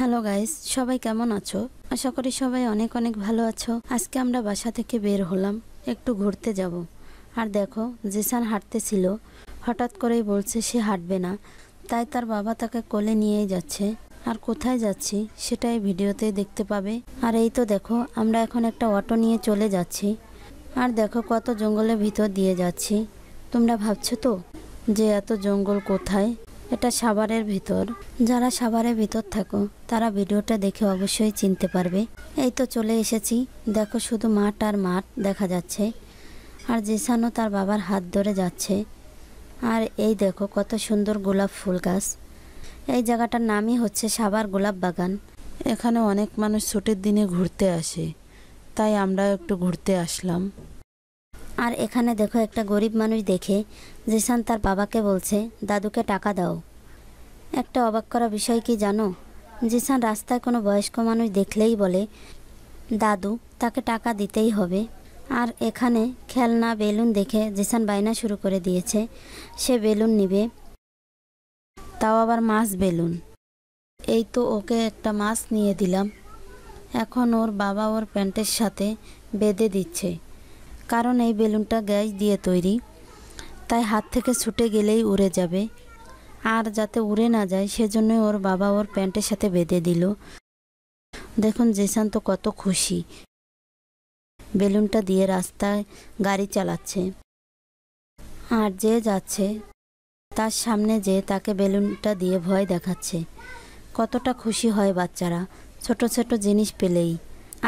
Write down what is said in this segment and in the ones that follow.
Hello guys, সবাই কেমন আছো? আশা করি সবাই অনেক অনেক ভালো আছো। আজকে আমরা বাসা থেকে বের হলাম, একটু ঘুরতে যাব। আর দেখো, জিসান হাঁটতেছিল, হঠাৎ করেই বলছে সে হাঁটবে না, তাই তার বাবা তাকে কোলে নিয়েই যাচ্ছে। আর কোথায় যাচ্ছি সেটাই ভিডিওতে দেখতে পাবে। আর এই তো দেখো, আমরা এখন একটা অটো নিয়ে চলে যাচ্ছি। আর দেখো কত জঙ্গলের ভিতর দিয়ে যাচ্ছি। তোমরা ভাবছো তো যে এত জঙ্গল কোথায়? এটা সাভারের ভিতর। যারা সাভারের ভিতর থাকো তারা ভিডিওটা দেখে অবশ্যই চিনতে পারবে। এই তো চলে এসেছি, দেখো শুধু মাঠ আর মাঠ দেখা যাচ্ছে। আর জিসানও তার বাবার হাত ধরে যাচ্ছে। আর এই দেখো কত সুন্দর গোলাপ ফুল গাছ। এই জায়গাটার নামই হচ্ছে সাভার গোলাপ বাগান। এখানে অনেক মানুষ ছুটির দিনে ঘুরতে আসে, তাই আমরা একটু ঘুরতে আসলাম। আর এখানে দেখো একটা গরিব মানুষ দেখে জিসান তার বাবাকে বলছে, দাদুকে টাকা দাও। একটা অবাক করা বিষয় কি জানো? জিসান রাস্তায় কোনো বয়স্ক মানুষ দেখলেই বলে দাদু, তাকে টাকা দিতেই হবে। আর এখানে খেলনা বেলুন দেখে জিসান বায়না শুরু করে দিয়েছে, সে বেলুন নিবে, তাও আবার মাছ বেলুন। এই তো ওকে একটা মাছ নিয়ে দিলাম। এখন ওর বাবা ওর প্যান্টের সাথে বেঁধে দিচ্ছে, কারণ এই বেলুনটা গ্যাস দিয়ে তৈরি, তাই হাত থেকে ছুটে গেলেই উড়ে যাবে। আর যাতে উড়ে না যায় সেজন্য ওর বাবা ওর প্যান্টের সাথে বেঁধে দিল। দেখুন জিসান তো কত খুশি, বেলুনটা দিয়ে রাস্তায় গাড়ি চালাচ্ছে। আর যে যাচ্ছে তার সামনে যে তাকে বেলুনটা দিয়ে ভয় দেখাচ্ছে। কতটা খুশি হয় বাচ্চারা ছোট ছোট জিনিস পেলেই।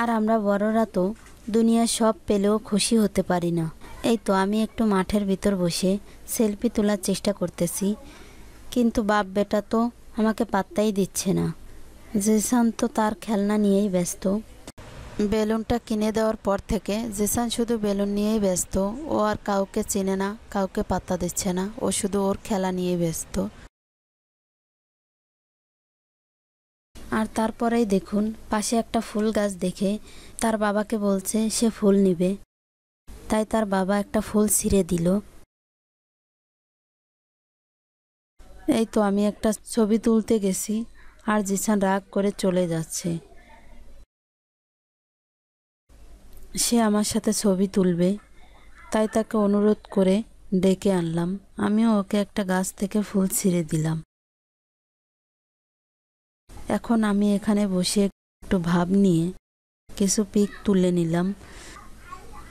আর আমরা বড়রা তো দুনিয়ার সব পেলেও খুশি হতে পারি না। এই তো আমি একটু মাঠের ভিতর বসে সেলফি তোলার চেষ্টা করতেছি, কিন্তু বাপ বেটা তো আমাকে পাত্তাই দিচ্ছে না। জিসান তো তার খেলনা নিয়েই ব্যস্ত। বেলুনটা কিনে দেওয়ার পর থেকে জিসান শুধু বেলুন নিয়েই ব্যস্ত। ও আর কাউকে চেনে না, কাউকে পাত্তা দিচ্ছে না, ও শুধু ওর খেলা নিয়েই ব্যস্ত। আর তারপরেই দেখুন পাশে একটা ফুল গাছ দেখে তার বাবাকে বলছে সে ফুল নিবে, তাই তার বাবা একটা ফুল ছিঁড়ে দিল। এই তো আমি একটা ছবি তুলতে গেছি, আর জিসান রাগ করে চলে যাচ্ছে। সে আমার সাথে ছবি তুলবে, তাই তাকে অনুরোধ করে ডেকে আনলাম। আমিও ওকে একটা গাছ থেকে ফুল ছিঁড়ে দিলাম। এখন আমি এখানে বসে একটু ভাব নিয়ে কিছু পিক তুলে নিলাম।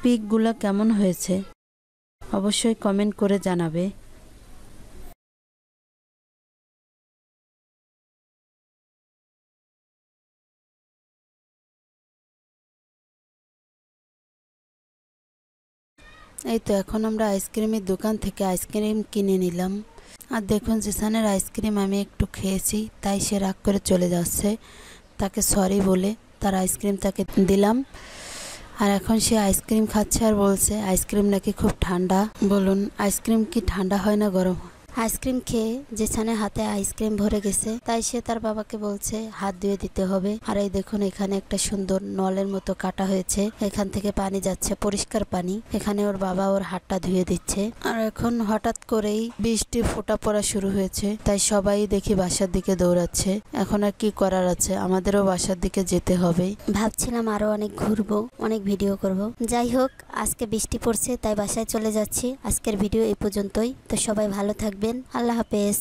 পিকগুলো কেমন হয়েছে অবশ্যই কমেন্ট করে জানাবে। এই তো এখন আমরা আইসক্রিমের দোকান থেকে আইসক্রিম কিনে নিলাম। আর দেখুন জিসানের আইসক্রিম আমি একটু খেয়েছি, তাই সে রাগ করে চলে যাচ্ছে। তাকে সরি বলে তার আইসক্রিম তাকে দিলাম। আর এখন সে আইসক্রিম খাচ্ছে আর বলছে আইসক্রিম নাকি খুব ঠান্ডা। বলুন, আইসক্রিম কি ঠান্ডা হয় না গরম? আইসক্রিম খেয়ে জিসানের হাতে আইসক্রিম ভরে গেছে, তাই সে তার বাবাকে বলছে হাত ধুয়ে দিতে হবে। আর এই দেখুন এখানে একটা সুন্দর নলের মতো কাটা হয়েছে, এখান থেকে পানি যাচ্ছে, পরিষ্কার পানি। এখানে ওর বাবা ওর হাতটা ধুয়ে দিচ্ছে। আর এখন হঠাৎ করেই বৃষ্টি ফোঁটা পড়া শুরু হয়েছে, তাই সবাই দেখি বাসার দিকে দৌড়াচ্ছে। এখন আর কি করার আছে, আমাদেরও বাসার দিকে যেতে হবে। ভাবছিলাম আরো অনেক ঘুরবো, অনেক ভিডিও করব। যাই হোক, আজকে বৃষ্টি পড়ছে তাই বাসায় চলে যাচ্ছি। আজকের ভিডিও এই পর্যন্তই। তো সবাই ভালো থাকবেন। আল্লাহ হাফেজ।